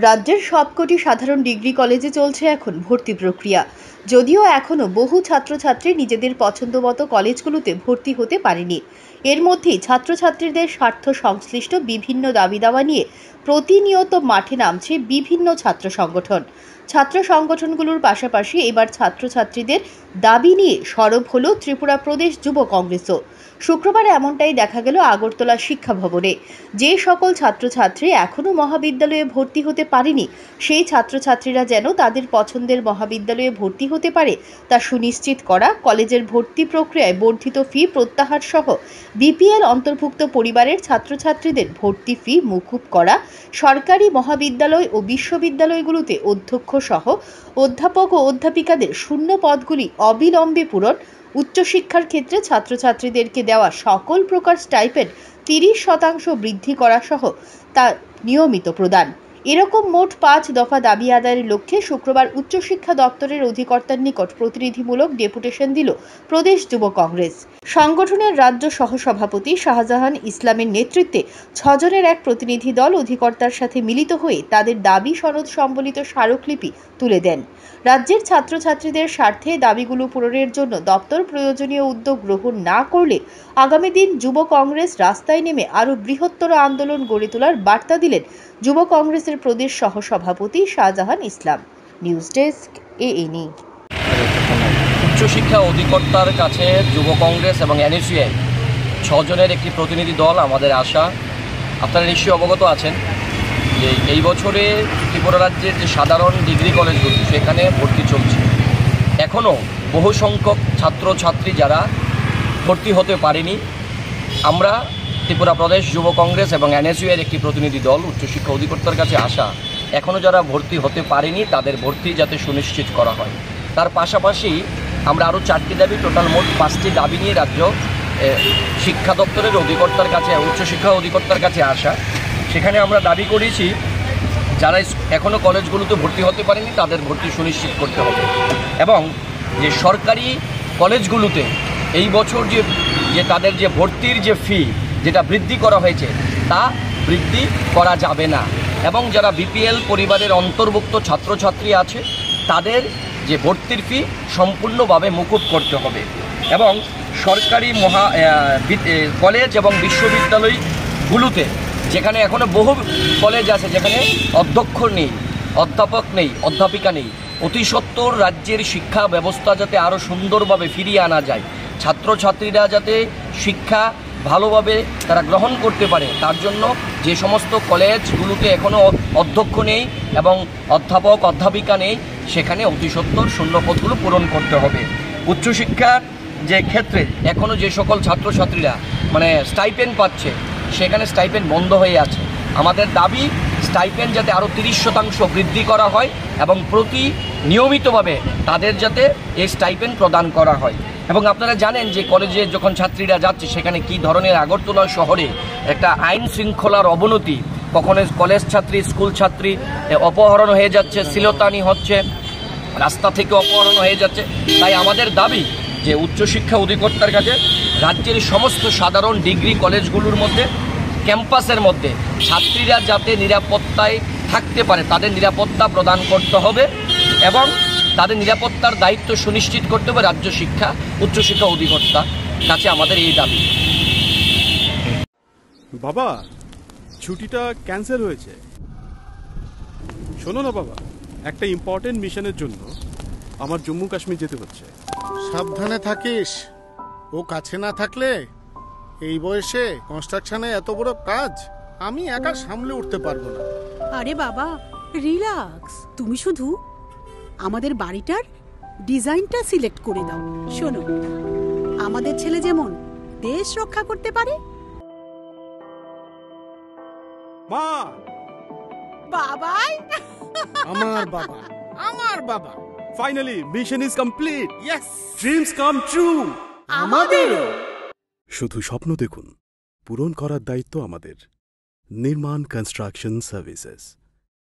রাজ্যের সবকটি সাধারণ ডিগ্রি কলেজে চলছে এখন ভর্তি প্রক্রিয়া। যদিও এখনও বহু ছাত্রছাত্রী নিজেদের পছন্দমতো কলেজগুলোতে ভর্তি হতে পারেনি। এর মধ্যেই ছাত্রছাত্রীদের স্বার্থ সংশ্লিষ্ট বিভিন্ন দাবি দাওয়া নিয়ে প্রতিনিয়ত মাঠে নামছে বিভিন্ন ছাত্র সংগঠন। ছাত্র সংগঠনগুলোর পাশাপাশি এবার ছাত্রছাত্রীদের দাবি নিয়ে সরব হল ত্রিপুরা প্রদেশ যুব কংগ্রেসও। শুক্রবার এমনটাই দেখা গেল আগরতলা শিক্ষা ভবনে। যে সকল ছাত্রছাত্রী এখনও মহাবিদ্যালয়ে ভর্তি হতে পারেনি, সেই ছাত্রছাত্রীরা যেন তাদের পছন্দের মহাবিদ্যালয়ে ভর্তি হতে পারে তা সুনিশ্চিত করা, কলেজের ভর্তি প্রক্রিয়ায় বর্ধিত ফি প্রত্যাহার সহ বিপিএল অন্তর্ভুক্ত পরিবারের ছাত্রছাত্রীদের ভর্তি ফি মকুব করা, সরকারি মহাবিদ্যালয় ও বিশ্ববিদ্যালয়গুলোতে অধ্যক্ষ সহ অধ্যাপক ও অধ্যাপিকাদের শূন্য পদগুলি অবিলম্বে পূরণ, উচ্চশিক্ষার ক্ষেত্রে ছাত্রছাত্রীদেরকে দেওয়া সকল প্রকার স্টাইপেন্ড 30% বৃদ্ধি করা সহ তা নিয়মিত প্রদান, এরকম মোট 5 দফা দাবি আদায়ের লক্ষ্যে শুক্রবার উচ্চশিক্ষা দপ্তরের অধিকর্তার নিকট প্রতিনিধিমূলক ডেপুটেশন দিল প্রদেশ যুব কংগ্রেস। সংগঠনের রাজ্য সহসভাপতি শাহজাহান ইসলামের নেতৃত্বে 6 জনের এক প্রতিনিধি দল অধিকর্তার সাথে মিলিত হয়ে তাদের দাবি সনদ সম্বলিত স্মারকলিপি তুলে দেন। রাজ্যের ছাত্রছাত্রীদের স্বার্থে দাবিগুলো পূরণের জন্য দপ্তর প্রয়োজনীয় উদ্যোগ গ্রহণ না করলে আগামী দিন যুব কংগ্রেস রাস্তায় নেমে আরও বৃহত্তর আন্দোলন গড়ে তোলার বার্তা দিলেন যুব কংগ্রেসের প্রদেশ সহসভাপতি Shahjahan Islam. News desk ANE. উচ্চশিক্ষা অধিকর্তার কাছে যুব কংগ্রেস এবং এনএসইউআই 6 জনের একটি প্রতিনিধি দল আমাদের আশা। আপনারা নিশ্চয়ই অবগত আছেন যে এই বছরে ত্রিপুরা রাজ্যের যে সাধারণ ডিগ্রি কলেজগুলো সেখানে ভর্তি চলছে। এখনও বহু সংখ্যক ছাত্রছাত্রী যারা ভর্তি হতে পারেনি। আমরা ত্রিপুরা প্রদেশ যুব কংগ্রেস এবং এনএসইউআইয়ের একটি প্রতিনিধি দল উচ্চশিক্ষা অধিকর্তার কাছে আসা, এখনও যারা ভর্তি হতে পারেনি তাদের ভর্তি যাতে সুনিশ্চিত করা হয়। তার পাশাপাশি আমরা আরও 4টি দাবি, টোটাল মোট 5টি দাবি নিয়ে রাজ্য শিক্ষা দপ্তরের অধিকর্তার কাছে, উচ্চশিক্ষা অধিকর্তার কাছে আসা। সেখানে আমরা দাবি করেছি যারা এখনও কলেজগুলোতে ভর্তি হতে পারেনি তাদের ভর্তি সুনিশ্চিত করতে হবে, এবং যে সরকারি কলেজগুলোতে এই বছর যে তাদের যে ভর্তির যে ফি যেটা বৃদ্ধি করা হয়েছে তা বৃদ্ধি করা যাবে না, এবং যারা বিপিএল পরিবারের অন্তর্ভুক্ত ছাত্রছাত্রী আছে তাদের যে ভর্তির ফি সম্পূর্ণভাবে মকুব করতে হবে, এবং সরকারি কলেজ এবং বিশ্ববিদ্যালয়গুলোতে যেখানে এখনও বহু কলেজ আছে যেখানে অধ্যক্ষ নেই, অধ্যাপক নেই, অধ্যাপিকা নেই, অতি সত্বর রাজ্যের শিক্ষা ব্যবস্থা যাতে আরও সুন্দরভাবে ফিরিয়ে আনা যায়, ছাত্রছাত্রীরা যাতে শিক্ষা ভালোভাবে তারা গ্রহণ করতে পারে, তার জন্য যে সমস্ত কলেজগুলোতে এখনও অধ্যক্ষ নেই এবং অধ্যাপক অধ্যাপিকা নেই সেখানে অতি সত্বর শূন্যপদগুলো পূরণ করতে হবে। উচ্চশিক্ষার যে ক্ষেত্রে এখনও যে সকল ছাত্রছাত্রীরা স্টাইপেন্ড পাচ্ছে সেখানে স্টাইপেন্ড বন্ধ হয়ে আছে। আমাদের দাবি স্টাইপেন্ড যাতে আরও 30% বৃদ্ধি করা হয় এবং নিয়মিতভাবে তাদের যাতে এই স্টাইপেন্ড প্রদান করা হয়। এবং আপনারা জানেন যে কলেজে যখন ছাত্রীরা যাচ্ছে সেখানে কি ধরনের আগরতলা শহরে একটা আইন শৃঙ্খলার অবনতি, কখনো কলেজ ছাত্রী স্কুল ছাত্রী অপহরণ হয়ে যাচ্ছে, সিলতানি হচ্ছে, রাস্তা থেকে অপহরণ হয়ে যাচ্ছে। তাই আমাদের দাবি যে উচ্চশিক্ষা অধিকর্তার কাছে রাজ্যের সমস্ত সাধারণ ডিগ্রি কলেজগুলোর মধ্যে ক্যাম্পাসের মধ্যে ছাত্রীরা যাতে নিরাপত্তায় থাকতে পারে তাদের নিরাপত্তা প্রদান করতে হবে, এবং তাদের নিরাপত্তার দায়িত্ব সুনিশ্চিত করতে হবে রাজ্য উচ্চশিক্ষা অধিকর্তার কাছে আমাদের এই দাবি। বাবা, ছুটিটা ক্যান্সেল হয়েছে। শোনো না বাবা, একটা ইম্পর্টেন্ট মিশনের জন্য আমার জম্মু কাশ্মীর যেতে হচ্ছে। সাবধানে থাকিস, ও কাছে না থাকলে এই বয়সে কনস্ট্রাকশনে এত বড় কাজ আমি একা সামলে উঠতে পারবো না। আরে বাবা, রিল্যাক্স। তুমি শুধু আমাদের বাড়িটার ডিজাইনটা সিলেক্ট করে দাও। শোনো, আমাদের ছেলে যেমন দেশ রক্ষা করতে পারে। মা, বাবাই আমার বাবা finally mission is complete. Yes, dreams come true. আমাদেরও। শুধু স্বপ্ন দেখুন, পূরণ করার দায়িত্ব আমাদের। নির্মাণ কনস্ট্রাকশন সার্ভিসেস।